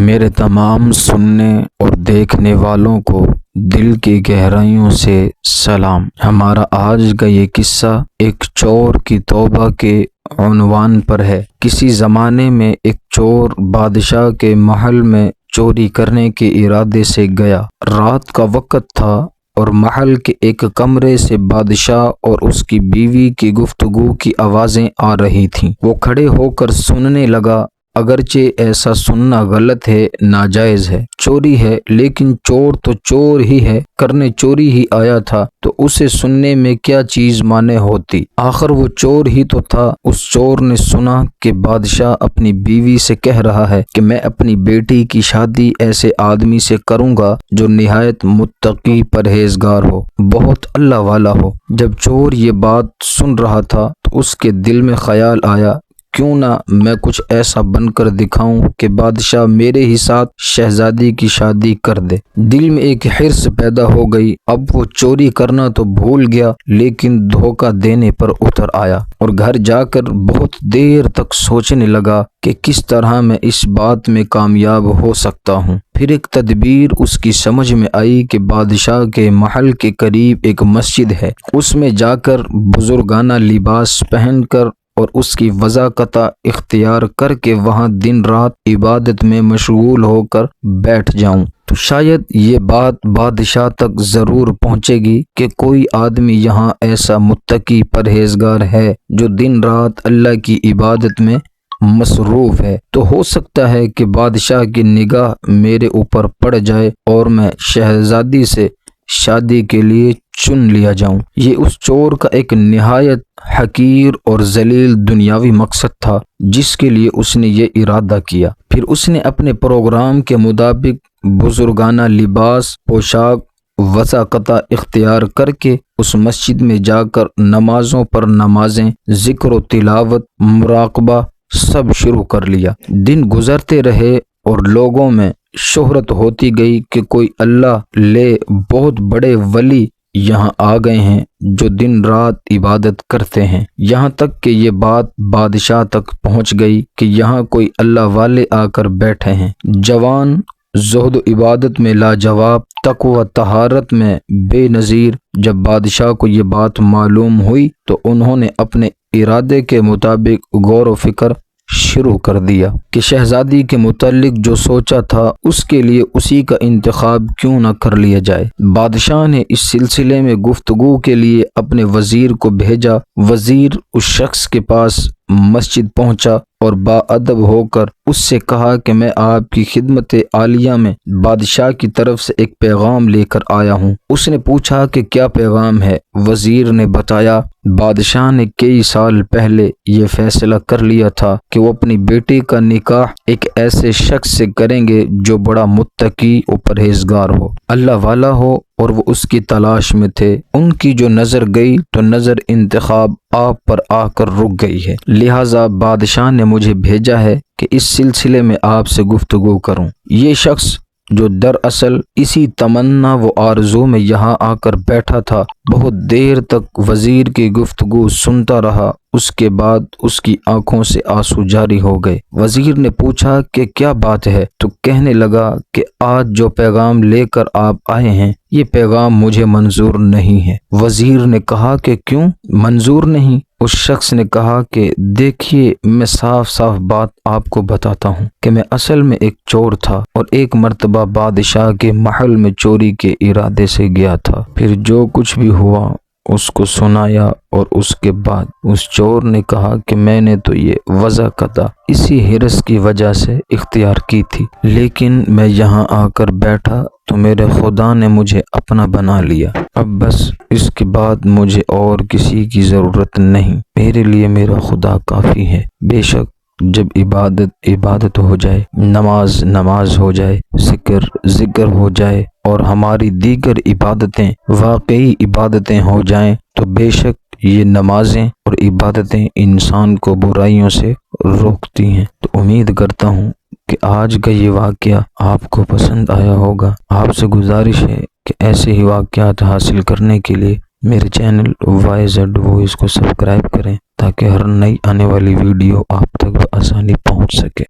میرے تمام سننے اور دیکھنے والوں کو دل کی گہرائیوں سے سلام۔ ہمارا آج کا یہ قصہ ایک چور کی توبہ کے عنوان پر ہے۔ کسی زمانے میں ایک چور بادشاہ کے محل میں چوری کرنے کے ارادے سے گیا۔ رات کا وقت تھا اور محل کے ایک کمرے سے بادشاہ اور اس کی بیوی کی گفتگو کی آوازیں آ رہی تھیں۔ وہ کھڑے ہو کر سننے لگا، اگرچہ ایسا سننا غلط ہے، ناجائز ہے، چوری ہے، لیکن چور تو چور ہی ہے، کرنے چوری ہی آیا تھا، تو اسے سننے میں کیا چیز مانے ہوتی، آخر وہ چور ہی تو تھا۔ اس چور نے سنا کہ بادشاہ اپنی بیوی سے کہہ رہا ہے کہ میں اپنی بیٹی کی شادی ایسے آدمی سے کروں گا جو نہایت متقی پرہیزگار ہو، بہت اللہ والا ہو۔ جب چور یہ بات سن رہا تھا تو اس کے دل میں خیال آیا، کیوں نہ میں کچھ ایسا بن کر دکھاؤں کہ بادشاہ میرے ہی ساتھ شہزادی کی شادی کر دے۔ دل میں ایک حرص پیدا ہو گئی۔ اب وہ چوری کرنا تو بھول گیا، لیکن دھوکہ دینے پر اتر آیا اور گھر جا کر بہت دیر تک سوچنے لگا کہ کس طرح میں اس بات میں کامیاب ہو سکتا ہوں۔ پھر ایک تدبیر اس کی سمجھ میں آئی کہ بادشاہ کے محل کے قریب ایک مسجد ہے، اس میں جا کر بزرگانہ لباس پہن کر اور اس کی وضاقت اختیار کر کے وہاں دن رات عبادت میں مشغول ہو کر بیٹھ جاؤں تو شاید یہ بات بادشاہ تک ضرور پہنچے گی کہ کوئی آدمی یہاں ایسا متقی پرہیزگار ہے جو دن رات اللہ کی عبادت میں مصروف ہے، تو ہو سکتا ہے کہ بادشاہ کی نگاہ میرے اوپر پڑ جائے اور میں شہزادی سے شادی کے لیے چن لیا جاؤں۔ یہ اس چور کا ایک نہایت حقیر اور ذلیل دنیاوی مقصد تھا جس کے لیے اس نے یہ ارادہ کیا۔ پھر اس نے اپنے پروگرام کے مطابق بزرگانہ لباس، پوشاک، وضاقت اختیار کر کے اس مسجد میں جا کر نمازوں پر نمازیں، ذکر و تلاوت، مراقبہ سب شروع کر لیا۔ دن گزرتے رہے اور لوگوں میں شہرت ہوتی گئی کہ کوئی اللہ لے بہت بڑے ولی یہاں آ گئے ہیں جو دن رات عبادت کرتے ہیں، یہاں تک کہ یہ بات بادشاہ تک پہنچ گئی کہ یہاں کوئی اللہ والے آ کر بیٹھے ہیں۔ جوان، زہد و عبادت میں لاجواب، تقوی و طہارت میں بے نظیر۔ جب بادشاہ کو یہ بات معلوم ہوئی تو انہوں نے اپنے ارادے کے مطابق غور و فکر شروع کر دیا کہ شہزادی کے متعلق جو سوچا تھا اس کے لیے اسی کا انتخاب کیوں نہ کر لیا جائے۔ بادشاہ نے اس سلسلے میں گفتگو کے لیے اپنے وزیر کو بھیجا۔ وزیر اس شخص کے پاس مسجد پہنچا اور باادب ہو کر اس سے کہا کہ میں آپ کی خدمت عالیہ میں بادشاہ کی طرف سے ایک پیغام لے کر آیا ہوں۔ اس نے پوچھا کہ کیا پیغام ہے؟ وزیر نے بتایا، بادشاہ نے کئی سال پہلے یہ فیصلہ کر لیا تھا کہ وہ اپنی بیٹی کا نکاح ایک ایسے شخص سے کریں گے جو بڑا متقی و پرہیزگار ہو، اللہ والا ہو، اور وہ اس کی تلاش میں تھے۔ ان کی جو نظر گئی تو نظر انتخاب آپ پر آ کر رک گئی ہے، لہٰذا بادشاہ نے مجھے بھیجا ہے کہ اس سلسلے میں آپ سے گفتگو کروں۔ یہ شخص جو دراصل اسی تمنا و آرزو میں یہاں آ کر بیٹھا تھا، بہت دیر تک وزیر کی گفتگو سنتا رہا۔ اس کے بعد اس کی آنکھوں سے آنسو جاری ہو گئے۔ وزیر نے پوچھا کہ کیا بات ہے؟ تو کہنے لگا کہ آج جو پیغام لے کر آپ آئے ہیں یہ پیغام مجھے منظور نہیں ہے۔ وزیر نے کہا کہ کیوں منظور نہیں؟ اس شخص نے کہا کہ دیکھیے، میں صاف صاف بات آپ کو بتاتا ہوں کہ میں اصل میں ایک چور تھا اور ایک مرتبہ بادشاہ کے محل میں چوری کے ارادے سے گیا تھا۔ پھر جو کچھ بھی ہوا اس کو سنایا اور اس کے بعد اس چور نے کہا کہ میں نے تو یہ وضاقت اسی حرص کی وجہ سے اختیار کی تھی، لیکن میں یہاں آ کر بیٹھا تو میرے خدا نے مجھے اپنا بنا لیا۔ اب بس اس کے بعد مجھے اور کسی کی ضرورت نہیں، میرے لیے میرا خدا کافی ہے۔ بے شک جب عبادت ہو جائے، نماز ہو جائے، ذکر ہو جائے اور ہماری دیگر عبادتیں واقعی عبادتیں ہو جائیں تو بے شک یہ نمازیں اور عبادتیں انسان کو برائیوں سے روکتی ہیں۔ تو امید کرتا ہوں کہ آج کا یہ واقعہ آپ کو پسند آیا ہوگا۔ آپ سے گزارش ہے کہ ایسے ہی واقعات حاصل کرنے کے لیے میرے چینل YZ Voice کو سبسکرائب کریں تاکہ ہر نئی آنے والی ویڈیو آپ تک بآسانی پہنچ سکے۔